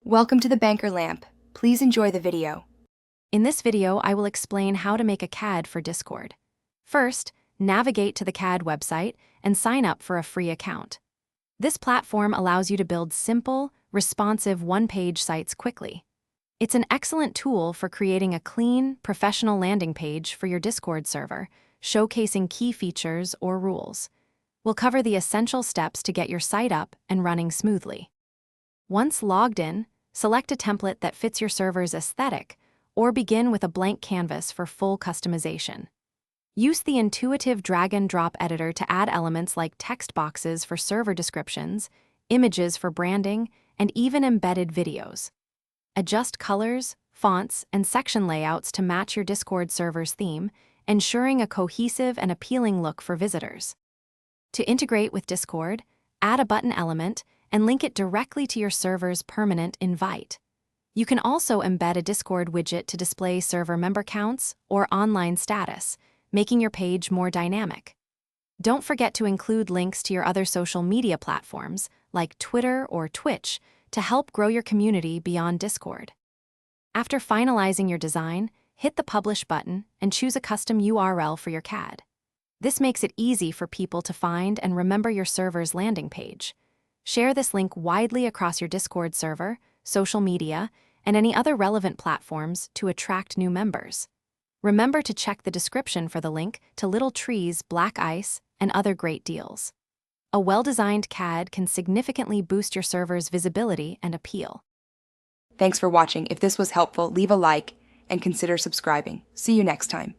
Welcome to the Banker Lamp. Please enjoy the video. In this video, I will explain how to make a CAD for Discord. First, navigate to the CAD website and sign up for a free account. This platform allows you to build simple, responsive one-page sites quickly. It's an excellent tool for creating a clean, professional landing page for your Discord server, showcasing key features or rules. We'll cover the essential steps to get your site up and running smoothly. Once logged in, select a template that fits your server's aesthetic, or begin with a blank canvas for full customization. Use the intuitive drag-and-drop editor to add elements like text boxes for server descriptions, images for branding, and even embedded videos. Adjust colors, fonts, and section layouts to match your Discord server's theme, ensuring a cohesive and appealing look for visitors. To integrate with Discord, add a button element and link it directly to your server's permanent invite. You can also embed a Discord widget to display server member counts or online status, making your page more dynamic. Don't forget to include links to your other social media platforms, like Twitter or Twitch, to help grow your community beyond Discord. After finalizing your design, hit the Publish button and choose a custom URL for your CAD. This makes it easy for people to find and remember your server's landing page. Share this link widely across your Discord server, social media, and any other relevant platforms to attract new members. Remember to check the description for the link to Little Trees, Black Ice, and other great deals. A well-designed CAD can significantly boost your server's visibility and appeal. Thanks for watching. If this was helpful, leave a like and consider subscribing. See you next time.